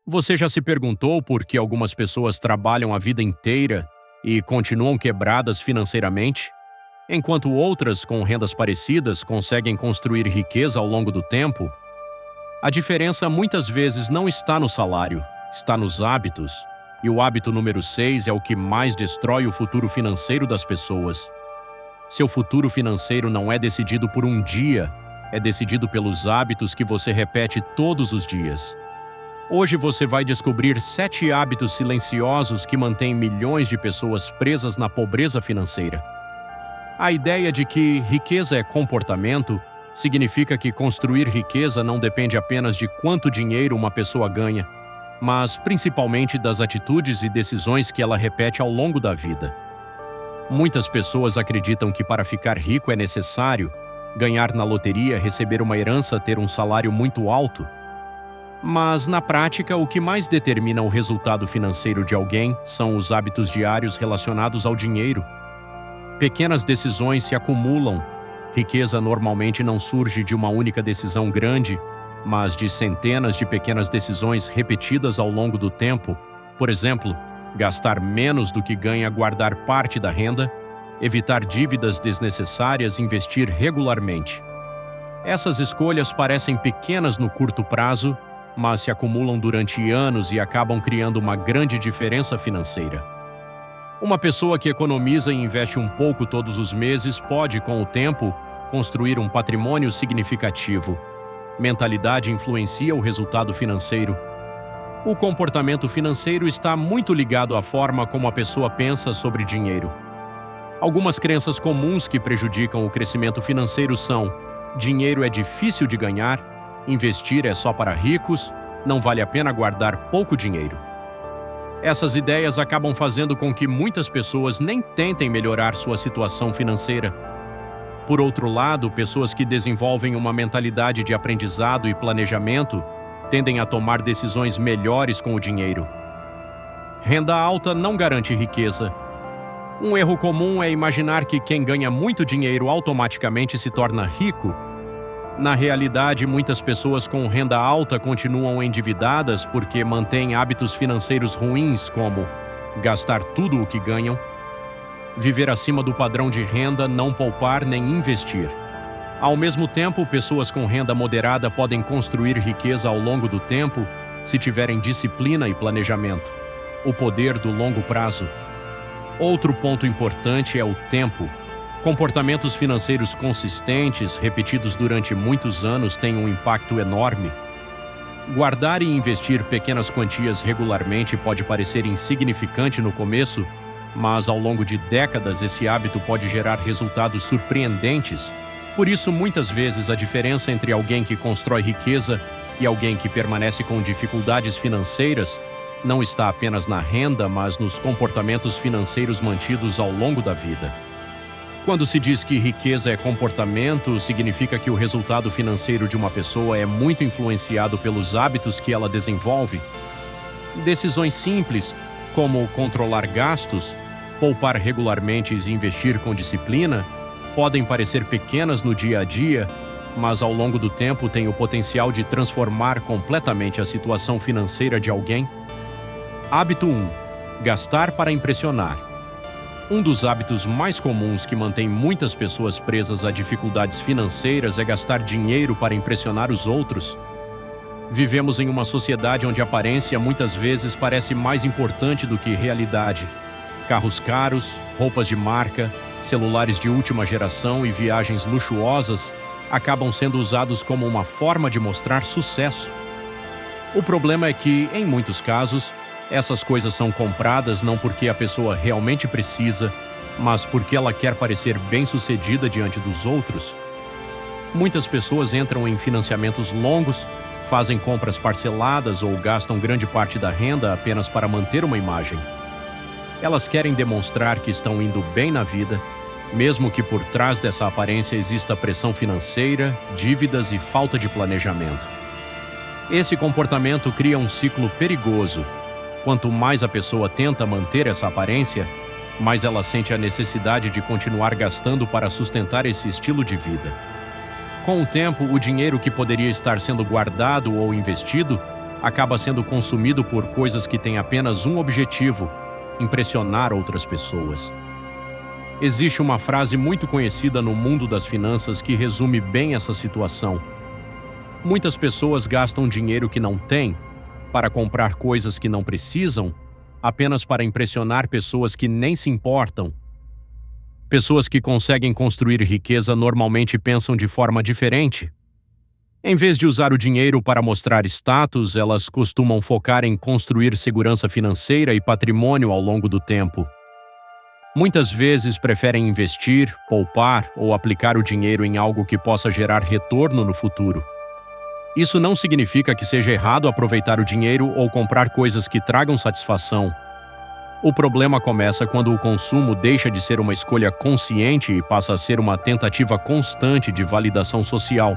Você já se perguntou por que algumas pessoas trabalham a vida inteira e continuam quebradas financeiramente, enquanto outras com rendas parecidas conseguem construir riqueza ao longo do tempo? A diferença muitas vezes não está no salário, está nos hábitos. E o hábito número 6 é o que mais destrói o futuro financeiro das pessoas. Seu futuro financeiro não é decidido por um dia, é decidido pelos hábitos que você repete todos os dias. Hoje você vai descobrir 7 hábitos silenciosos que mantêm milhões de pessoas presas na pobreza financeira. A ideia de que riqueza é comportamento significa que construir riqueza não depende apenas de quanto dinheiro uma pessoa ganha, mas principalmente das atitudes e decisões que ela repete ao longo da vida. Muitas pessoas acreditam que para ficar rico é necessário ganhar na loteria, receber uma herança, ter um salário muito alto. Mas, na prática, o que mais determina o resultado financeiro de alguém são os hábitos diários relacionados ao dinheiro. Pequenas decisões se acumulam. Riqueza normalmente não surge de uma única decisão grande, mas de centenas de pequenas decisões repetidas ao longo do tempo. Por exemplo, gastar menos do que ganha, guardar parte da renda, evitar dívidas desnecessárias, investir regularmente. Essas escolhas parecem pequenas no curto prazo, mas se acumulam durante anos e acabam criando uma grande diferença financeira. Uma pessoa que economiza e investe um pouco todos os meses pode, com o tempo, construir um patrimônio significativo. Mentalidade influencia o resultado financeiro. O comportamento financeiro está muito ligado à forma como a pessoa pensa sobre dinheiro. Algumas crenças comuns que prejudicam o crescimento financeiro são: dinheiro é difícil de ganhar, investir é só para ricos, não vale a pena guardar pouco dinheiro. Essas ideias acabam fazendo com que muitas pessoas nem tentem melhorar sua situação financeira. Por outro lado, pessoas que desenvolvem uma mentalidade de aprendizado e planejamento tendem a tomar decisões melhores com o dinheiro. Renda alta não garante riqueza. Um erro comum é imaginar que quem ganha muito dinheiro automaticamente se torna rico. Na realidade, muitas pessoas com renda alta continuam endividadas porque mantêm hábitos financeiros ruins, como gastar tudo o que ganham, viver acima do padrão de renda, não poupar nem investir. Ao mesmo tempo, pessoas com renda moderada podem construir riqueza ao longo do tempo se tiverem disciplina e planejamento. O poder do longo prazo. Outro ponto importante é o tempo. Comportamentos financeiros consistentes, repetidos durante muitos anos, têm um impacto enorme. Guardar e investir pequenas quantias regularmente pode parecer insignificante no começo, mas ao longo de décadas esse hábito pode gerar resultados surpreendentes. Por isso, muitas vezes, a diferença entre alguém que constrói riqueza e alguém que permanece com dificuldades financeiras não está apenas na renda, mas nos comportamentos financeiros mantidos ao longo da vida. Quando se diz que riqueza é comportamento, significa que o resultado financeiro de uma pessoa é muito influenciado pelos hábitos que ela desenvolve. Decisões simples, como controlar gastos, poupar regularmente e investir com disciplina, podem parecer pequenas no dia a dia, mas ao longo do tempo têm o potencial de transformar completamente a situação financeira de alguém. Hábito 1. Gastar para impressionar. Um dos hábitos mais comuns que mantém muitas pessoas presas a dificuldades financeiras é gastar dinheiro para impressionar os outros. Vivemos em uma sociedade onde a aparência muitas vezes parece mais importante do que realidade. Carros caros, roupas de marca, celulares de última geração e viagens luxuosas acabam sendo usados como uma forma de mostrar sucesso. O problema é que, em muitos casos, essas coisas são compradas não porque a pessoa realmente precisa, mas porque ela quer parecer bem-sucedida diante dos outros. Muitas pessoas entram em financiamentos longos, fazem compras parceladas ou gastam grande parte da renda apenas para manter uma imagem. Elas querem demonstrar que estão indo bem na vida, mesmo que por trás dessa aparência exista pressão financeira, dívidas e falta de planejamento. Esse comportamento cria um ciclo perigoso. Quanto mais a pessoa tenta manter essa aparência, mais ela sente a necessidade de continuar gastando para sustentar esse estilo de vida. Com o tempo, o dinheiro que poderia estar sendo guardado ou investido acaba sendo consumido por coisas que têm apenas um objetivo: impressionar outras pessoas. Existe uma frase muito conhecida no mundo das finanças que resume bem essa situação. Muitas pessoas gastam dinheiro que não têm para comprar coisas que não precisam, apenas para impressionar pessoas que nem se importam. Pessoas que conseguem construir riqueza normalmente pensam de forma diferente. Em vez de usar o dinheiro para mostrar status, elas costumam focar em construir segurança financeira e patrimônio ao longo do tempo. Muitas vezes preferem investir, poupar ou aplicar o dinheiro em algo que possa gerar retorno no futuro. Isso não significa que seja errado aproveitar o dinheiro ou comprar coisas que tragam satisfação. O problema começa quando o consumo deixa de ser uma escolha consciente e passa a ser uma tentativa constante de validação social.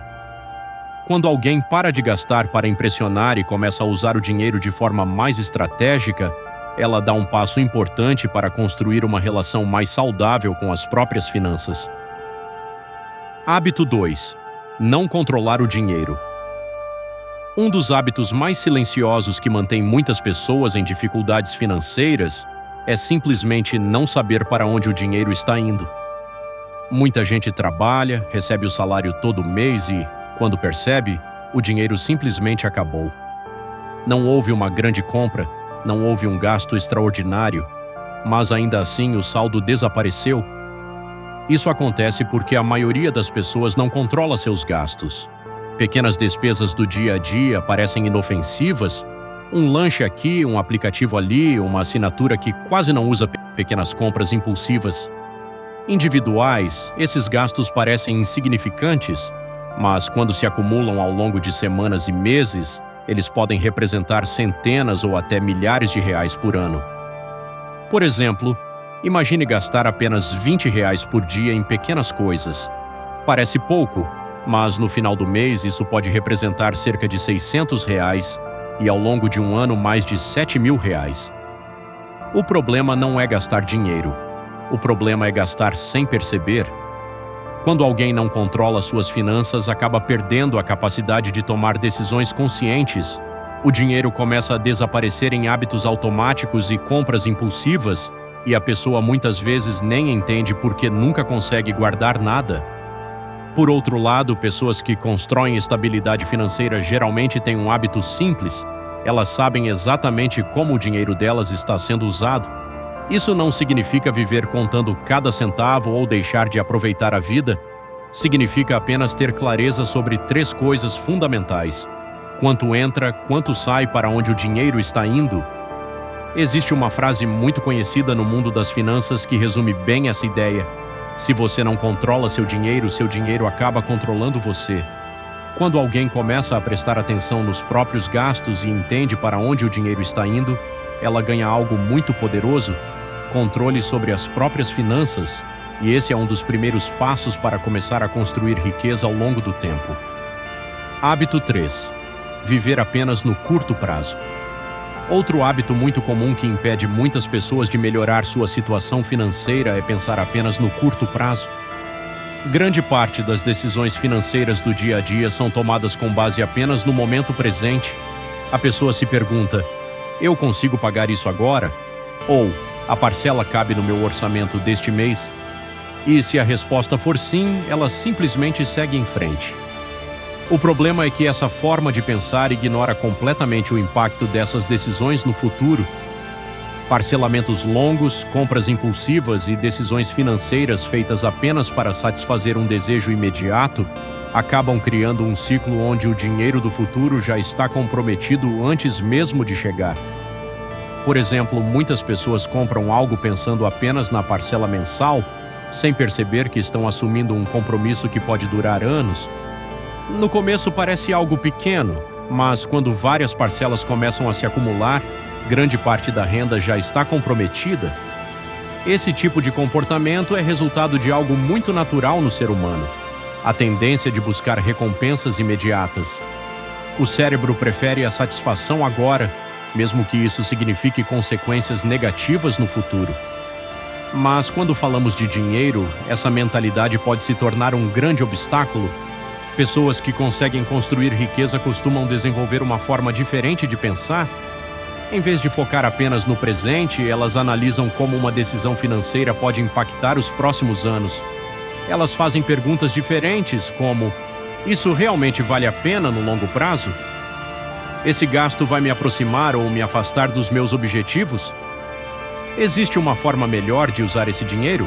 Quando alguém para de gastar para impressionar e começa a usar o dinheiro de forma mais estratégica, ela dá um passo importante para construir uma relação mais saudável com as próprias finanças. Hábito 2. Não controlar o dinheiro. Um dos hábitos mais silenciosos que mantém muitas pessoas em dificuldades financeiras é simplesmente não saber para onde o dinheiro está indo. Muita gente trabalha, recebe o salário todo mês e, quando percebe, o dinheiro simplesmente acabou. Não houve uma grande compra, não houve um gasto extraordinário, mas ainda assim o saldo desapareceu. Isso acontece porque a maioria das pessoas não controla seus gastos. Pequenas despesas do dia a dia parecem inofensivas. Um lanche aqui, um aplicativo ali, uma assinatura que quase não usa pequenas compras impulsivas. Individuais, esses gastos parecem insignificantes, mas quando se acumulam ao longo de semanas e meses, eles podem representar centenas ou até milhares de reais por ano. Por exemplo, imagine gastar apenas R$ 20 por dia em pequenas coisas. Parece pouco, mas no final do mês isso pode representar cerca de R$ 600 e ao longo de um ano mais de R$ 7.000. O problema não é gastar dinheiro. O problema é gastar sem perceber. Quando alguém não controla suas finanças, acaba perdendo a capacidade de tomar decisões conscientes. O dinheiro começa a desaparecer em hábitos automáticos e compras impulsivas, e a pessoa muitas vezes nem entende porque nunca consegue guardar nada. Por outro lado, pessoas que constroem estabilidade financeira geralmente têm um hábito simples. Elas sabem exatamente como o dinheiro delas está sendo usado. Isso não significa viver contando cada centavo ou deixar de aproveitar a vida. Significa apenas ter clareza sobre 3 coisas fundamentais: quanto entra, quanto sai, para onde o dinheiro está indo. Existe uma frase muito conhecida no mundo das finanças que resume bem essa ideia: se você não controla seu dinheiro acaba controlando você. Quando alguém começa a prestar atenção nos próprios gastos e entende para onde o dinheiro está indo, ela ganha algo muito poderoso: controle sobre as próprias finanças, e esse é um dos primeiros passos para começar a construir riqueza ao longo do tempo. Hábito 3. Viver apenas no curto prazo. Outro hábito muito comum que impede muitas pessoas de melhorar sua situação financeira é pensar apenas no curto prazo. Grande parte das decisões financeiras do dia a dia são tomadas com base apenas no momento presente. A pessoa se pergunta: eu consigo pagar isso agora? Ou, a parcela cabe no meu orçamento deste mês? E se a resposta for sim, ela simplesmente segue em frente. O problema é que essa forma de pensar ignora completamente o impacto dessas decisões no futuro. Parcelamentos longos, compras impulsivas e decisões financeiras feitas apenas para satisfazer um desejo imediato acabam criando um ciclo onde o dinheiro do futuro já está comprometido antes mesmo de chegar. Por exemplo, muitas pessoas compram algo pensando apenas na parcela mensal, sem perceber que estão assumindo um compromisso que pode durar anos. No começo parece algo pequeno, mas quando várias parcelas começam a se acumular, grande parte da renda já está comprometida. Esse tipo de comportamento é resultado de algo muito natural no ser humano: a tendência de buscar recompensas imediatas. O cérebro prefere a satisfação agora, mesmo que isso signifique consequências negativas no futuro. Mas quando falamos de dinheiro, essa mentalidade pode se tornar um grande obstáculo. Pessoas que conseguem construir riqueza costumam desenvolver uma forma diferente de pensar. Em vez de focar apenas no presente, elas analisam como uma decisão financeira pode impactar os próximos anos. Elas fazem perguntas diferentes, como: isso realmente vale a pena no longo prazo? Esse gasto vai me aproximar ou me afastar dos meus objetivos? Existe uma forma melhor de usar esse dinheiro?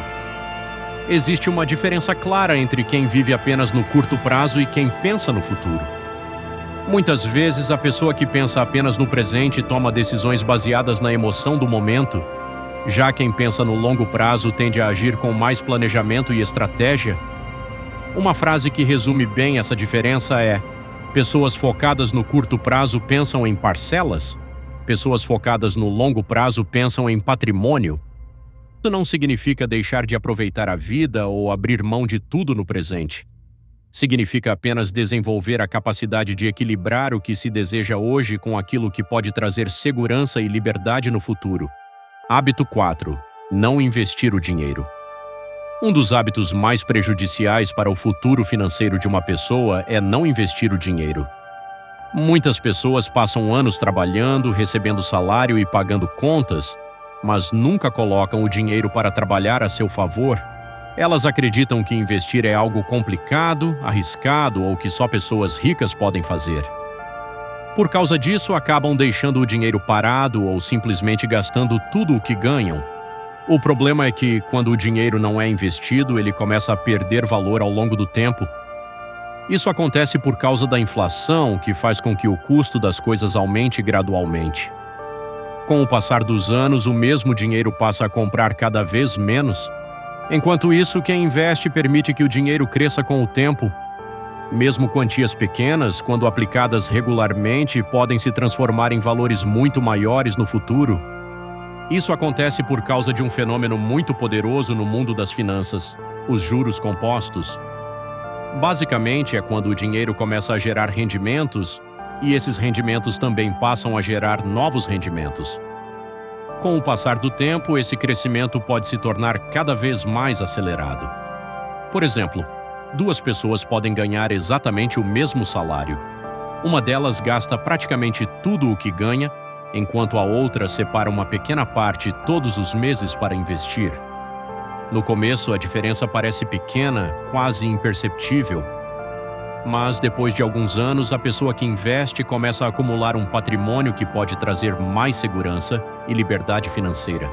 Existe uma diferença clara entre quem vive apenas no curto prazo e quem pensa no futuro. Muitas vezes, a pessoa que pensa apenas no presente toma decisões baseadas na emoção do momento. Já quem pensa no longo prazo tende a agir com mais planejamento e estratégia. Uma frase que resume bem essa diferença é: pessoas focadas no curto prazo pensam em parcelas. Pessoas focadas no longo prazo pensam em patrimônio. Isso não significa deixar de aproveitar a vida ou abrir mão de tudo no presente. Significa apenas desenvolver a capacidade de equilibrar o que se deseja hoje com aquilo que pode trazer segurança e liberdade no futuro. Hábito 4. Não investir o dinheiro. Um dos hábitos mais prejudiciais para o futuro financeiro de uma pessoa é não investir o dinheiro. Muitas pessoas passam anos trabalhando, recebendo salário e pagando contas, mas nunca colocam o dinheiro para trabalhar a seu favor. Elas acreditam que investir é algo complicado, arriscado ou que só pessoas ricas podem fazer. Por causa disso, acabam deixando o dinheiro parado ou simplesmente gastando tudo o que ganham. O problema é que, quando o dinheiro não é investido, ele começa a perder valor ao longo do tempo. Isso acontece por causa da inflação, que faz com que o custo das coisas aumente gradualmente. Com o passar dos anos, o mesmo dinheiro passa a comprar cada vez menos. Enquanto isso, quem investe permite que o dinheiro cresça com o tempo. Mesmo quantias pequenas, quando aplicadas regularmente, podem se transformar em valores muito maiores no futuro. Isso acontece por causa de um fenômeno muito poderoso no mundo das finanças: os juros compostos. Basicamente, é quando o dinheiro começa a gerar rendimentos, e esses rendimentos também passam a gerar novos rendimentos. Com o passar do tempo, esse crescimento pode se tornar cada vez mais acelerado. Por exemplo, duas pessoas podem ganhar exatamente o mesmo salário. Uma delas gasta praticamente tudo o que ganha, enquanto a outra separa uma pequena parte todos os meses para investir. No começo, a diferença parece pequena, quase imperceptível. Mas, depois de alguns anos, a pessoa que investe começa a acumular um patrimônio que pode trazer mais segurança e liberdade financeira.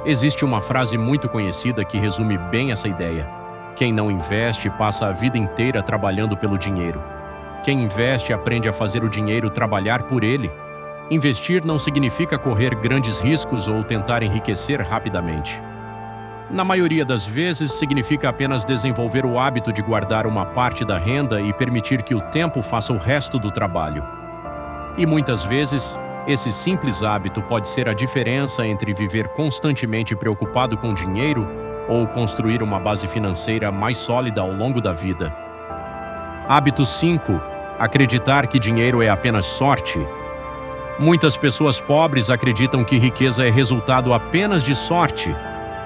Existe uma frase muito conhecida que resume bem essa ideia: quem não investe passa a vida inteira trabalhando pelo dinheiro. Quem investe aprende a fazer o dinheiro trabalhar por ele. Investir não significa correr grandes riscos ou tentar enriquecer rapidamente. Na maioria das vezes, significa apenas desenvolver o hábito de guardar uma parte da renda e permitir que o tempo faça o resto do trabalho. E muitas vezes, esse simples hábito pode ser a diferença entre viver constantemente preocupado com dinheiro ou construir uma base financeira mais sólida ao longo da vida. Hábito 5. Acreditar que dinheiro é apenas sorte. Muitas pessoas pobres acreditam que riqueza é resultado apenas de sorte.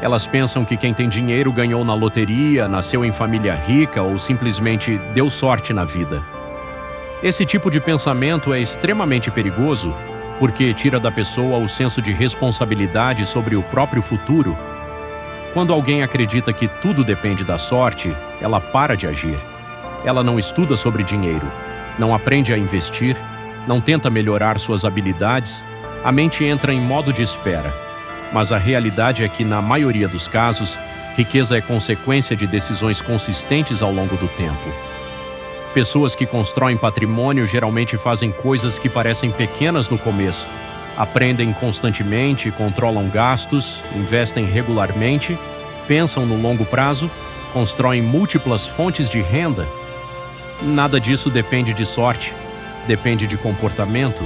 Elas pensam que quem tem dinheiro ganhou na loteria, nasceu em família rica ou simplesmente deu sorte na vida. Esse tipo de pensamento é extremamente perigoso porque tira da pessoa o senso de responsabilidade sobre o próprio futuro. Quando alguém acredita que tudo depende da sorte, ela para de agir. Ela não estuda sobre dinheiro, não aprende a investir, não tenta melhorar suas habilidades, a mente entra em modo de espera. Mas a realidade é que, na maioria dos casos, riqueza é consequência de decisões consistentes ao longo do tempo. Pessoas que constroem patrimônio geralmente fazem coisas que parecem pequenas no começo. Aprendem constantemente, controlam gastos, investem regularmente, pensam no longo prazo, constroem múltiplas fontes de renda. Nada disso depende de sorte, depende de comportamento.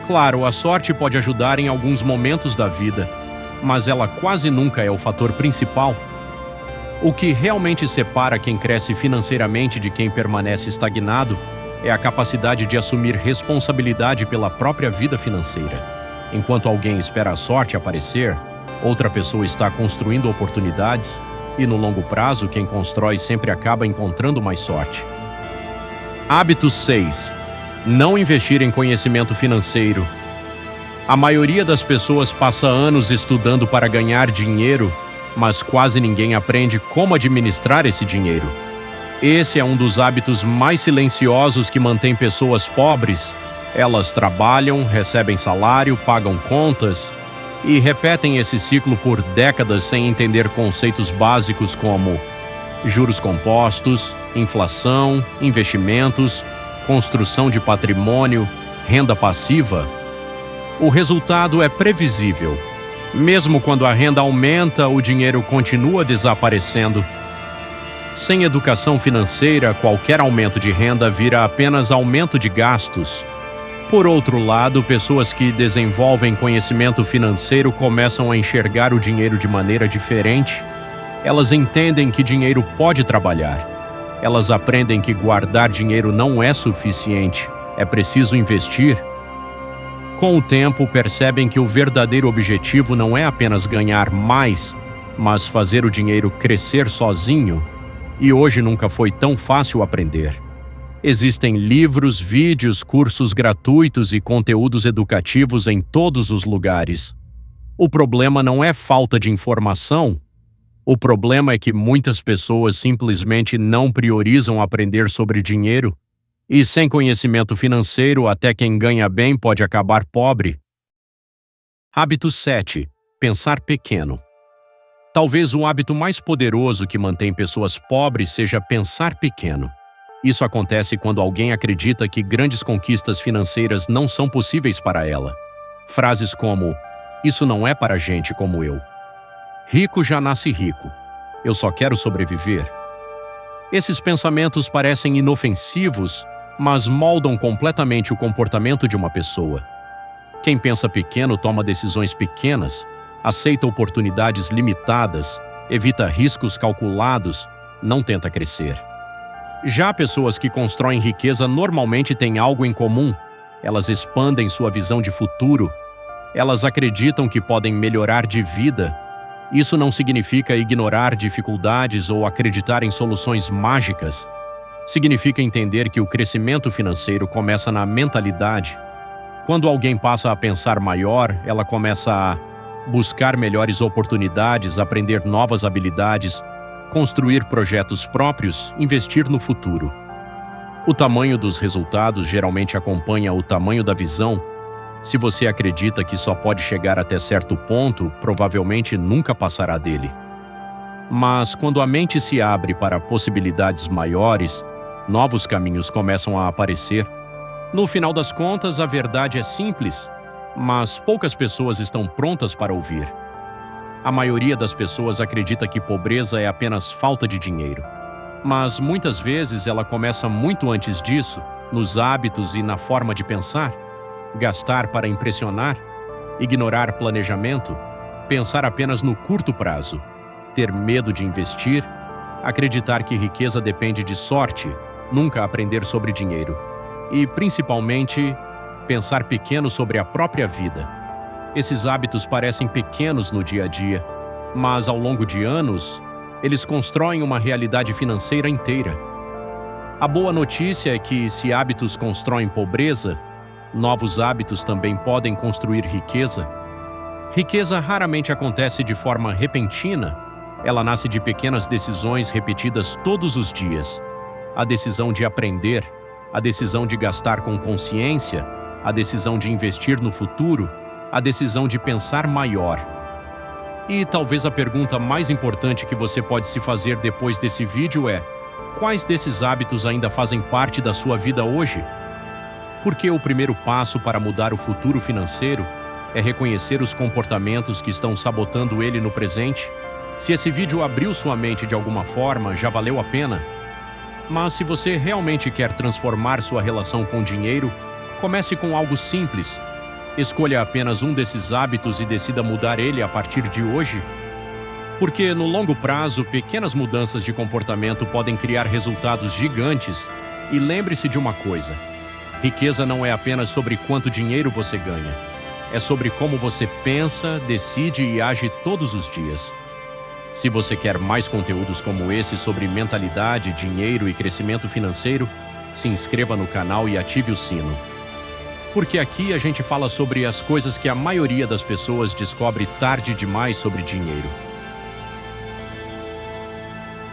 Claro, a sorte pode ajudar em alguns momentos da vida, mas ela quase nunca é o fator principal. O que realmente separa quem cresce financeiramente de quem permanece estagnado é a capacidade de assumir responsabilidade pela própria vida financeira. Enquanto alguém espera a sorte aparecer, outra pessoa está construindo oportunidades, e no longo prazo, quem constrói sempre acaba encontrando mais sorte. Hábito 6. Não investir em conhecimento financeiro. A maioria das pessoas passa anos estudando para ganhar dinheiro, mas quase ninguém aprende como administrar esse dinheiro. Esse é um dos hábitos mais silenciosos que mantém pessoas pobres. Elas trabalham, recebem salário, pagam contas e repetem esse ciclo por décadas sem entender conceitos básicos como juros compostos, inflação, investimentos, construção de patrimônio, renda passiva. O resultado é previsível. Mesmo quando a renda aumenta, o dinheiro continua desaparecendo. Sem educação financeira, qualquer aumento de renda vira apenas aumento de gastos. Por outro lado, pessoas que desenvolvem conhecimento financeiro começam a enxergar o dinheiro de maneira diferente. Elas entendem que dinheiro pode trabalhar. Elas aprendem que guardar dinheiro não é suficiente, é preciso investir. Com o tempo, percebem que o verdadeiro objetivo não é apenas ganhar mais, mas fazer o dinheiro crescer sozinho. E hoje nunca foi tão fácil aprender. Existem livros, vídeos, cursos gratuitos e conteúdos educativos em todos os lugares. O problema não é falta de informação. O problema é que muitas pessoas simplesmente não priorizam aprender sobre dinheiro. E sem conhecimento financeiro, até quem ganha bem pode acabar pobre. Hábito 7. Pensar pequeno. Talvez o hábito mais poderoso que mantém pessoas pobres seja pensar pequeno. Isso acontece quando alguém acredita que grandes conquistas financeiras não são possíveis para ela. Frases como, isso não é para gente como eu. Rico já nasce rico. Eu só quero sobreviver. Esses pensamentos parecem inofensivos, mas moldam completamente o comportamento de uma pessoa. Quem pensa pequeno toma decisões pequenas, aceita oportunidades limitadas, evita riscos calculados, não tenta crescer. Já pessoas que constroem riqueza normalmente têm algo em comum. Elas expandem sua visão de futuro. Elas acreditam que podem melhorar de vida. Isso não significa ignorar dificuldades ou acreditar em soluções mágicas. Significa entender que o crescimento financeiro começa na mentalidade. Quando alguém passa a pensar maior, ela começa a buscar melhores oportunidades, aprender novas habilidades, construir projetos próprios, investir no futuro. O tamanho dos resultados geralmente acompanha o tamanho da visão. Se você acredita que só pode chegar até certo ponto, provavelmente nunca passará dele. Mas quando a mente se abre para possibilidades maiores, novos caminhos começam a aparecer. No final das contas, a verdade é simples, mas poucas pessoas estão prontas para ouvir. A maioria das pessoas acredita que pobreza é apenas falta de dinheiro. Mas muitas vezes ela começa muito antes disso, nos hábitos e na forma de pensar. Gastar para impressionar, ignorar planejamento, pensar apenas no curto prazo, ter medo de investir, acreditar que riqueza depende de sorte, nunca aprender sobre dinheiro e, principalmente, pensar pequeno sobre a própria vida. Esses hábitos parecem pequenos no dia a dia, mas ao longo de anos, eles constroem uma realidade financeira inteira. A boa notícia é que, se hábitos constroem pobreza, novos hábitos também podem construir riqueza. Riqueza raramente acontece de forma repentina. Ela nasce de pequenas decisões repetidas todos os dias. A decisão de aprender, a decisão de gastar com consciência, a decisão de investir no futuro, a decisão de pensar maior. E talvez a pergunta mais importante que você pode se fazer depois desse vídeo é: quais desses hábitos ainda fazem parte da sua vida hoje? Porque o primeiro passo para mudar o futuro financeiro é reconhecer os comportamentos que estão sabotando ele no presente. Se esse vídeo abriu sua mente de alguma forma, já valeu a pena. Mas se você realmente quer transformar sua relação com o dinheiro, comece com algo simples. Escolha apenas um desses hábitos e decida mudar ele a partir de hoje. Porque no longo prazo, pequenas mudanças de comportamento podem criar resultados gigantes. E lembre-se de uma coisa: riqueza não é apenas sobre quanto dinheiro você ganha. É sobre como você pensa, decide e age todos os dias. Se você quer mais conteúdos como esse sobre mentalidade, dinheiro e crescimento financeiro, se inscreva no canal e ative o sino. Porque aqui a gente fala sobre as coisas que a maioria das pessoas descobre tarde demais sobre dinheiro.